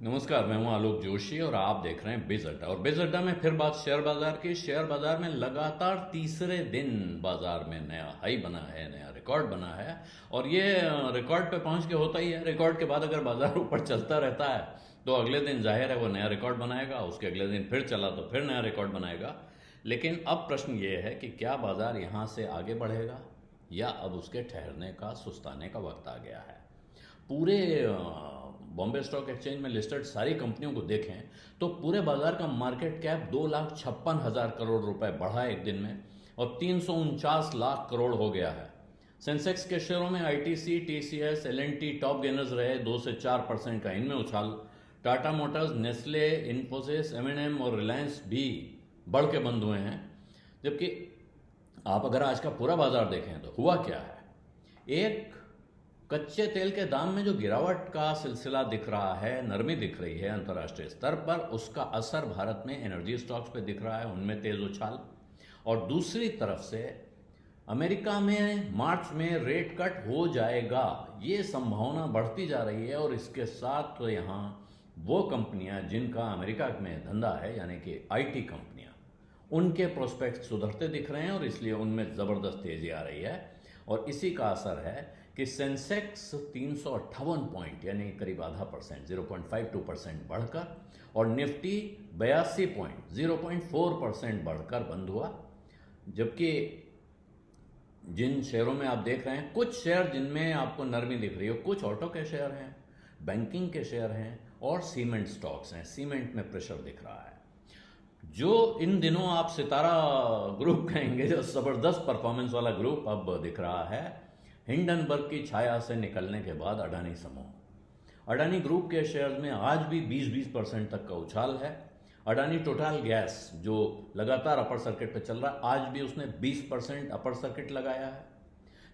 नमस्कार, मैं हूं आलोक जोशी और आप देख रहे हैं बिज अड्डा। और बिज अड्डा में फिर बात शेयर बाजार की। शेयर बाजार में लगातार तीसरे दिन बाजार में नया हाई बना है, नया रिकॉर्ड बना है। और ये रिकॉर्ड पे पहुंच के होता ही है। रिकॉर्ड के बाद अगर बाजार ऊपर चलता रहता है तो अगले दिन जाहिर है वो नया रिकॉर्ड बनाएगा, उसके अगले दिन फिर चला तो फिर नया रिकॉर्ड बनाएगा। लेकिन अब प्रश्न ये है कि क्या बाजार यहाँ से आगे बढ़ेगा या अब उसके ठहरने का, सुस्ताने का वक्त आ गया है। पूरे बॉम्बे स्टॉक एक्सचेंज में लिस्टेड सारी कंपनियों को देखें तो पूरे बाजार का मार्केट कैप 2,56,000 करोड़ रुपए बढ़ा एक दिन में और 349 लाख करोड़ हो गया है। सेंसेक्स के शेयरों में आईटीसी, टीसीएस, एलएनटी टॉप गेनर्स रहे। 2 से 4% का इनमें उछाल। टाटा मोटर्स, नेस्ले, इन्फोसिस, एम&एम और रिलायंस भी बढ़ के बंद हुए हैं। जबकि आप अगर आज का पूरा बाजार देखें तो हुआ क्या है। एक, कच्चे तेल के दाम में जो गिरावट का सिलसिला दिख रहा है, नरमी दिख रही है अंतर्राष्ट्रीय स्तर पर, उसका असर भारत में एनर्जी स्टॉक्स पे दिख रहा है, उनमें तेज उछाल। और दूसरी तरफ से अमेरिका में मार्च में रेट कट हो जाएगा, ये संभावना बढ़ती जा रही है। और इसके साथ तो यहाँ वो कंपनियां जिनका अमेरिका में धंधा है, यानी कि आईटी कंपनियां, उनके प्रोस्पेक्ट सुधरते दिख रहे हैं और इसलिए उनमें ज़बरदस्त तेज़ी आ रही है। और इसी का असर है कि सेंसेक्स 358 पॉइंट यानी करीब आधा परसेंट, 0.52% बढ़कर, और निफ्टी 82 पॉइंट 0.4% बढ़कर बंद हुआ। जबकि जिन शेयरों में आप देख रहे हैं, कुछ शेयर जिनमें आपको नरमी दिख रही हो, कुछ ऑटो के शेयर हैं, बैंकिंग के शेयर हैं और सीमेंट स्टॉक्स हैं। सीमेंट में प्रेशर दिख रहा है। जो इन दिनों आप सितारा ग्रुप कहेंगे, जो जबरदस्त परफॉर्मेंस वाला ग्रुप अब दिख रहा है, हिंडनबर्ग की छाया से निकलने के बाद अडानी समूह। अडानी ग्रुप के शेयर्स में आज भी 20% तक का उछाल है। अडानी टोटल गैस जो लगातार अपर सर्किट पे चल रहा है, आज भी उसने 20% अपर सर्किट लगाया है।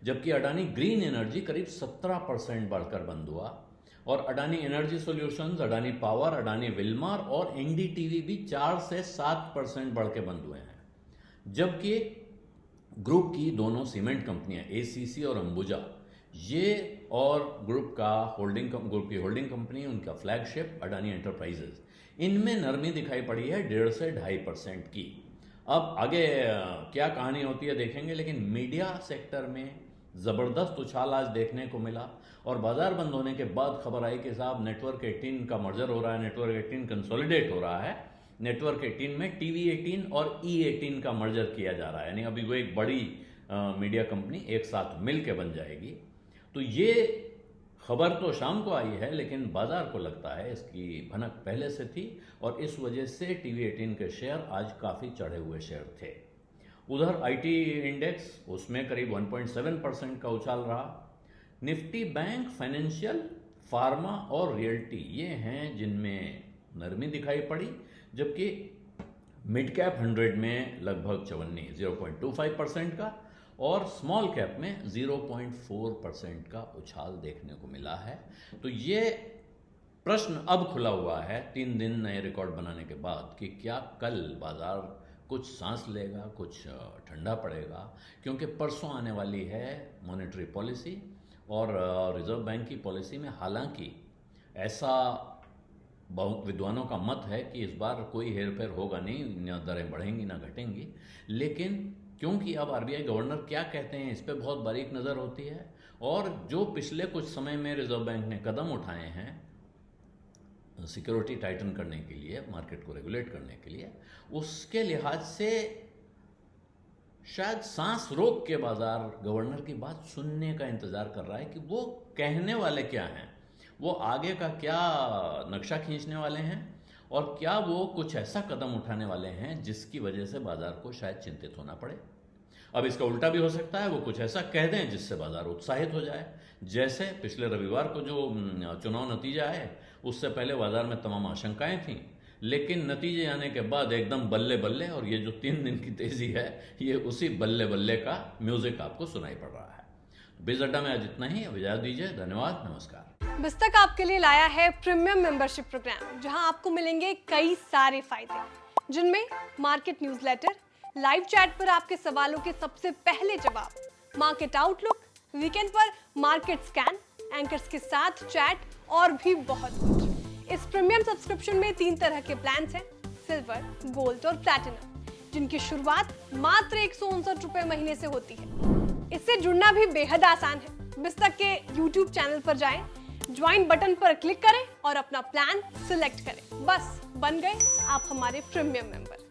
जबकि अडानी ग्रीन एनर्जी करीब 17% बढ़कर बंद हुआ। और Adani energy solutions, Adani power, Adani Wilmar और एनडीटीवी भी 4 से 7% बढ़ के बंद हुए हैं। जबकि ग्रुप की दोनों सीमेंट कंपनियां एसीसी और अंबुजा, ये और ग्रुप की होल्डिंग कंपनी, उनका फ्लैगशिप अडानी एंटरप्राइजेज, इनमें नरमी दिखाई पड़ी है 1.5 से 2.5% की। अब आगे क्या कहानी होती है देखेंगे। लेकिन मीडिया सेक्टर में ज़बरदस्त उछाल आज देखने को मिला। और बाजार बंद होने के बाद खबर आई कि साहब नेटवर्क 18 का मर्जर हो रहा है, नेटवर्क 18 कंसोलिडेट हो रहा है। नेटवर्क 18 में टीवी 18 और ई18 का मर्जर किया जा रहा है, यानी अभी वो एक बड़ी मीडिया कंपनी एक साथ मिल के बन जाएगी। तो ये खबर तो शाम को आई है, लेकिन बाजार को लगता है इसकी भनक पहले से थी और इस वजह से टीवी 18 के शेयर आज काफ़ी चढ़े हुए शेयर थे। उधर आईटी इंडेक्स, उसमें करीब 1.7% का उछाल रहा। निफ्टी बैंक, फाइनेंशियल, फार्मा और रियल्टी, ये हैं जिनमें नरमी दिखाई पड़ी। जबकि मिड कैप 100 में लगभग 0.25% का और स्मॉल कैप में 0.4% का उछाल देखने को मिला है। तो ये प्रश्न अब खुला हुआ है 3 दिन नए रिकॉर्ड बनाने के बाद कि क्या कल बाजार कुछ सांस लेगा, कुछ ठंडा पड़ेगा। क्योंकि परसों आने वाली है मॉनेटरी पॉलिसी और रिजर्व बैंक की पॉलिसी में हालांकि ऐसा विद्वानों का मत है कि इस बार कोई हेरफेर होगा नहीं, न दरें बढ़ेंगी ना घटेंगी। लेकिन क्योंकि अब आरबीआई गवर्नर क्या कहते हैं इस पर बहुत बारीक नज़र होती है। और जो पिछले कुछ समय में रिजर्व बैंक ने कदम उठाए हैं सिक्योरिटी टाइटन करने के लिए, मार्केट को रेगुलेट करने के लिए, उसके लिहाज से शायद सांस रोक के बाजार गवर्नर की बात सुनने का इंतजार कर रहा है कि वो कहने वाले क्या हैं, वो आगे का क्या नक्शा खींचने वाले हैं और क्या वो कुछ ऐसा कदम उठाने वाले हैं जिसकी वजह से बाजार को शायद चिंतित होना पड़े। अब इसका उल्टा भी हो सकता है, वो कुछ ऐसा कह दें जिससे बाजार उत्साहित हो जाए। जैसे पिछले रविवार को जो चुनाव नतीजा आए, उससे पहले बाजार में तमाम आशंकाएं थीं, लेकिन नतीजे आने के बाद एकदम बल्ले बल्ले। और ये जो 3 दिन की तेजी है, ये उसी बल्ले बल्ले का म्यूजिक आपको सुनाई पड़ रहा है। बिज अड्डा में आज इतना ही। अब इजाजत दीजिए, धन्यवाद, नमस्कार। बिस्तक आपके लिए लाया है प्रीमियम मेंबरशिप प्रोग्राम, जहां आपको मिलेंगे कई सारे फायदे, जिनमें मार्केट न्यूज़लेटर, लाइव चैट पर आपके सवालों के सबसे पहले जवाब, मार्केट आउटलुक, वीकेंड पर मार्केट स्कैन, एंकर्स के साथ चैट और भी बहुत कुछ। इस प्रीमियम सब्सक्रिप्शन में 3 तरह के प्लान्स हैं, सिल्वर, गोल्ड और प्लैटिनम, जिनकी शुरुआत मात्र 159 रुपए महीने से होती है। इससे जुड़ना भी बेहद आसान है। बिस्तक के YouTube चैनल पर जाएं, ज्वाइन बटन पर क्लिक करें और अपना प्लान सिलेक्ट करें। बस बन गए आप हमारे प्रीमियम मेंबर।